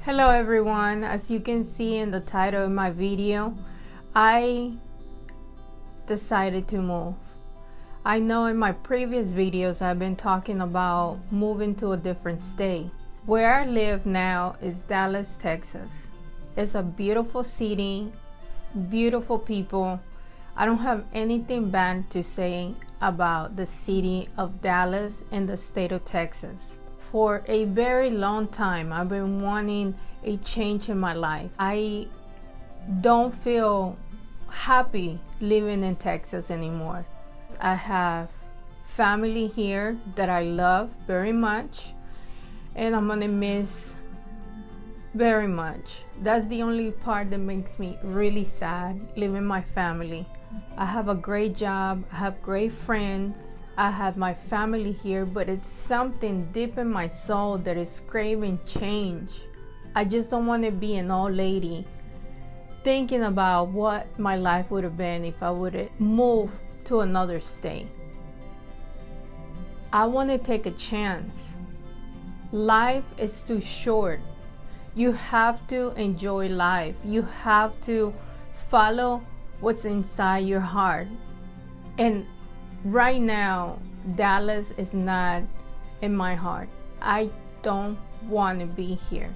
Hello everyone, as you can see in the title of my video, I decided to move. I know in my previous videos I've been talking about moving to a different state. Where I live now is Dallas, Texas. It's a beautiful city, beautiful people. I don't have anything bad to say about the city of Dallas in the state of Texas. For a very long time, I've been wanting a change in my life. I don't feel happy living in Texas anymore. I have family here that I love very much, and I'm gonna miss very much. That's the only part that makes me really sad, leaving my family. I have a great job, I have great friends, I have my family here, but it's something deep in my soul that is craving change. I just don't want to be an old lady thinking about what my life would have been if I would have moved to another state. I want to take a chance. Life is too short. You have to enjoy life. You have to follow what's inside your heart. And right now, Dallas is not in my heart. I don't want to be here.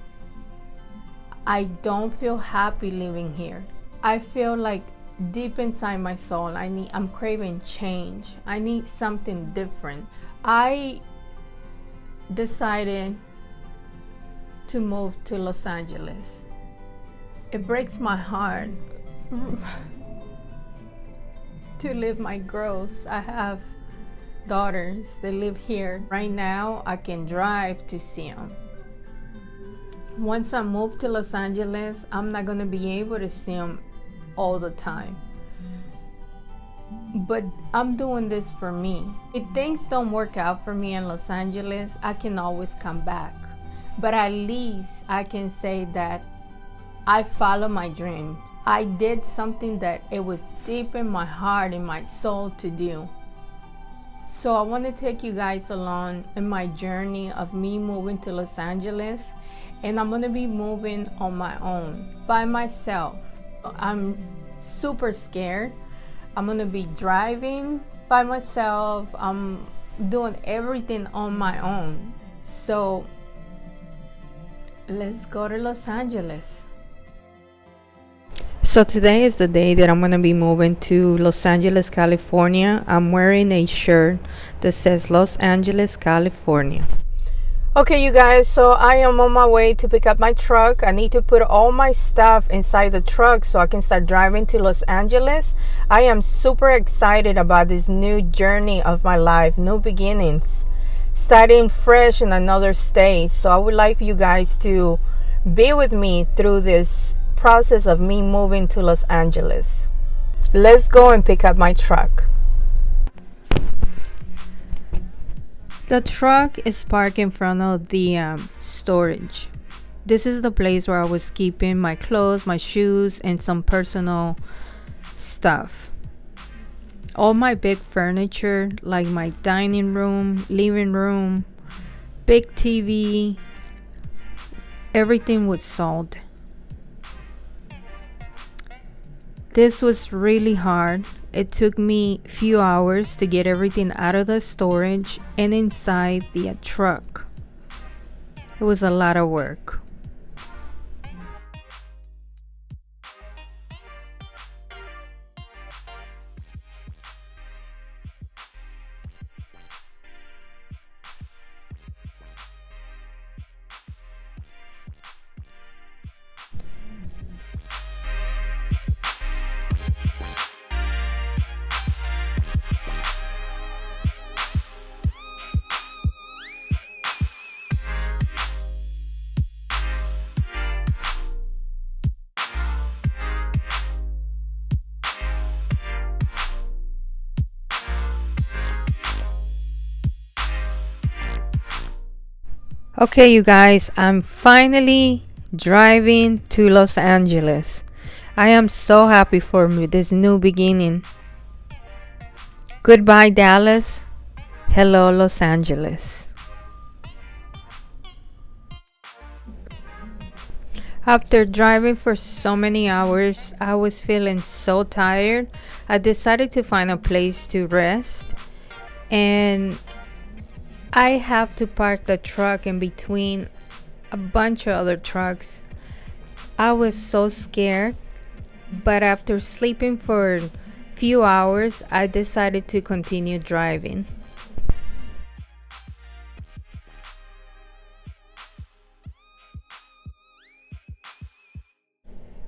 I don't feel happy living here. I feel like deep inside my soul, I'm craving change. I need something different. I decided to move to Los Angeles. It breaks my heart to leave my girls. I have daughters that live here. Right now, I can drive to see them. Once I move to Los Angeles, I'm not gonna be able to see them all the time. But I'm doing this for me. If things don't work out for me in Los Angeles, I can always come back. But at least I can say that I follow my dream. I did something that it was deep in my heart, in my soul to do. So I want to take you guys along in my journey of me moving to Los Angeles, and I'm going to be moving on my own, by myself. I'm super scared. I'm going to be driving by myself. I'm doing everything on my own. So let's go to Los Angeles. So today is the day that I'm going to be moving to Los Angeles, California. I'm wearing a shirt that says Los Angeles, California. Okay, you guys, so I am on my way to pick up my truck. I need to put all my stuff inside the truck so I can start driving to Los Angeles. I am super excited about this new journey of my life, new beginnings, starting fresh in another state. So I would like you guys to be with me through this process of me moving to Los Angeles. Let's go and pick up my truck. The truck is parked in front of the storage. This is the place where I was keeping my clothes, my shoes, and some personal stuff. All my big furniture, like my dining room, living room, big TV, everything was sold. This was really hard. It took me a few hours to get everything out of the storage and inside the truck. It was a lot of work. Okay, you guys, I'm finally driving to Los Angeles. I am so happy for this new beginning. Goodbye, Dallas. Hello, Los Angeles. After driving for so many hours, I was feeling so tired. I decided to find a place to rest, and I have to park the truck in between a bunch of other trucks. I was so scared, but after sleeping for a few hours, I decided to continue driving.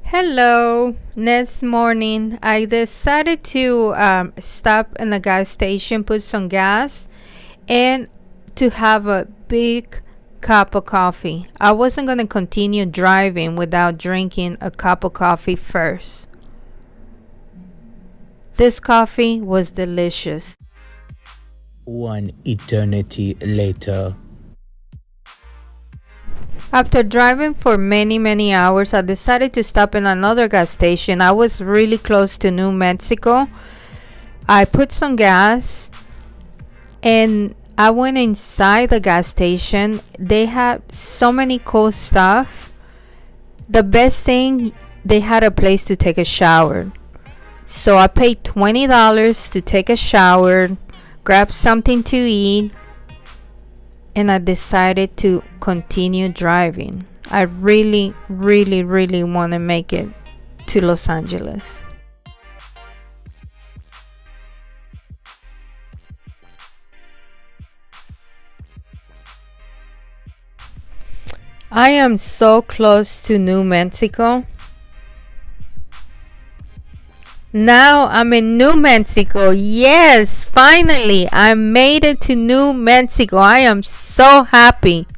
Hello. Next morning, I decided to stop in the gas station, put some gas, and to have a big cup of coffee. I wasn't going to continue driving without drinking a cup of coffee first. This coffee was delicious. One eternity later. After driving for many hours, I decided to stop in another gas station. I was really close to New Mexico. I put some gas and I went inside the gas station. They had so many cool stuff. The best thing, they had a place to take a shower. So I paid $20 to take a shower, grab something to eat, and I decided to continue driving. I really want to make it to Los Angeles. I am so close to New Mexico. Now I'm in New Mexico. Yes, finally, I made it to New Mexico. I am so happy.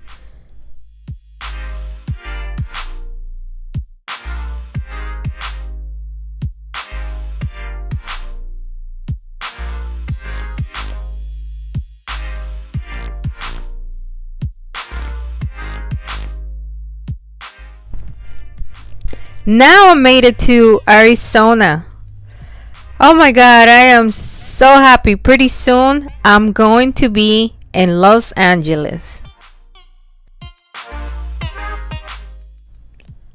Now I made it to Arizona. Oh my God, I am so happy. Pretty soon, I'm going to be in Los Angeles.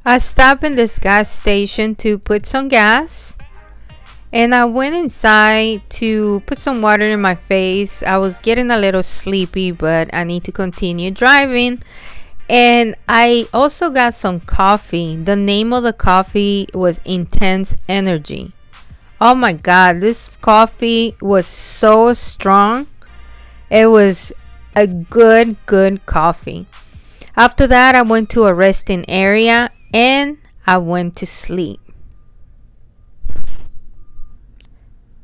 I stopped in this gas station to put some gas, and I went inside to put some water in my face. I was getting a little sleepy, but I need to continue driving. And I also got some coffee. The name of the coffee was Intense Energy. Oh my God, this coffee was so strong. It was a good coffee. After that, I went to a resting area and I went to sleep.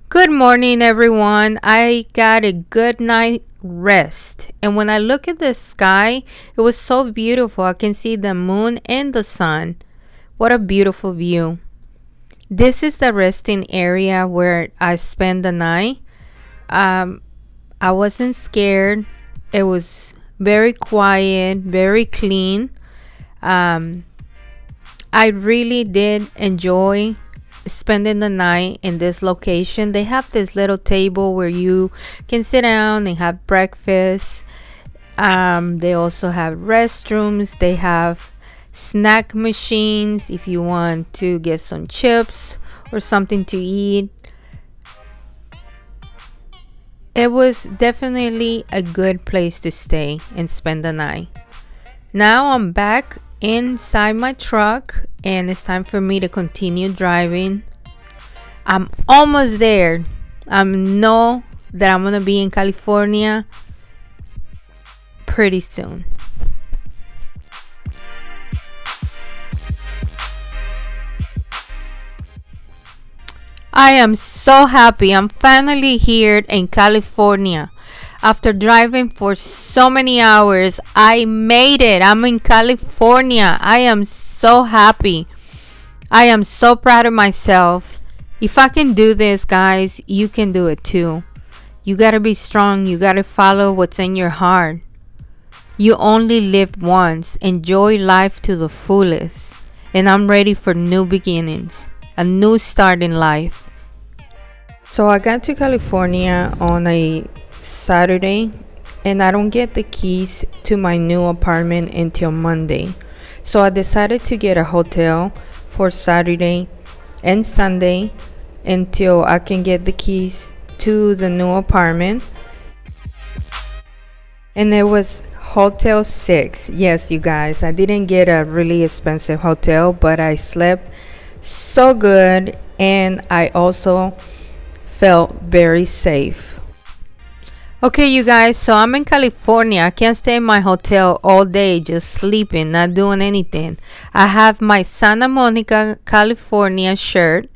Good morning, everyone. I got a good night rest. And when I look at the sky, it was so beautiful. I can see the moon and the sun. What a beautiful view. This is the resting area where I spent the night. I wasn't scared. It was very quiet, very clean. I really did enjoy spending the night in this location. They have this little table where you can sit down and have breakfast. They also have restrooms. They have snack machines if you want to get some chips or something to eat. It was definitely a good place to stay and spend the night. Now I'm back inside my truck and it's time for me to continue driving. I'm almost there. I know that I'm gonna be in California pretty soon. I am so happy. I'm finally here in California. After driving for so many hours, I made it. I'm in California. I am so happy. I am so proud of myself. If I can do this, guys, you can do it too. You gotta be strong. You gotta follow what's in your heart. You only live once. Enjoy life to the fullest. And I'm ready for new beginnings. A new start in life. So I got to California on a Saturday and I don't get the keys to my new apartment until Monday. So I decided to get a hotel for Saturday and Sunday until I can get the keys to the new apartment. And it was Hotel 6. Yes, you guys, I didn't get a really expensive hotel, but I slept so good and I also felt very safe. Okay, you guys, so I'm in California. I can't stay in my hotel all day just sleeping, not doing anything. I have my Santa Monica, California shirt,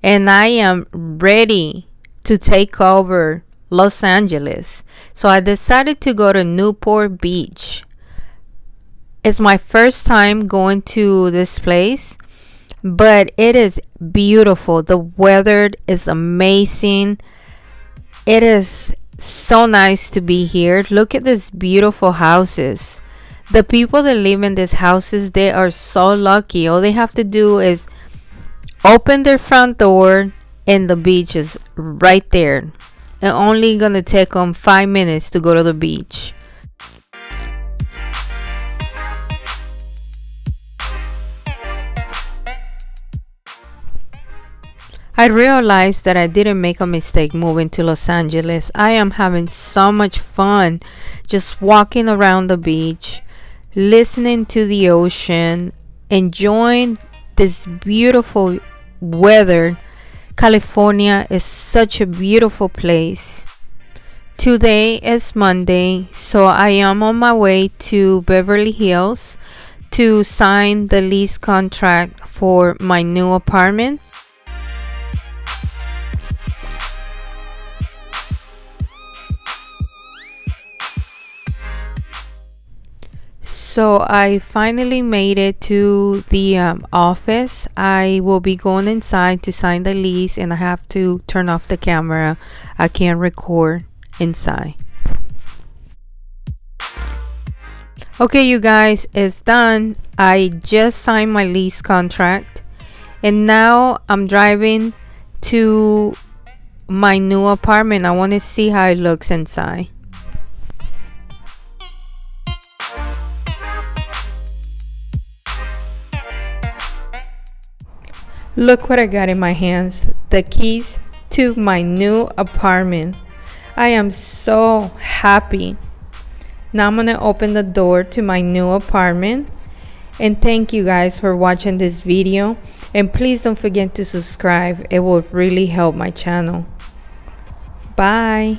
and I am ready to take over Los Angeles. So I decided to go to Newport Beach. It's my first time going to this place, but it is beautiful. The weather is amazing. It is so nice to be here. Look at these beautiful houses. The people that live in these houses, they are so lucky. All they have to do is open their front door and the beach is right there. It's only gonna take them 5 minutes to go to the beach. I realized that I didn't make a mistake moving to Los Angeles. I am having so much fun just walking around the beach, listening to the ocean, enjoying this beautiful weather. California is such a beautiful place. Today is Monday, so I am on my way to Beverly Hills to sign the lease contract for my new apartment. So I finally made it to the office. I will be going inside to sign the lease and I have to turn off the camera. I can't record inside. Okay, you guys, it's done. I just signed my lease contract and now I'm driving to my new apartment. I want to see how it looks inside. Look what I got in my hands, the keys to my new apartment. I am so happy. Now I'm gonna open the door to my new apartment. And thank you guys for watching this video. And please don't forget to subscribe. It will really help my channel. Bye.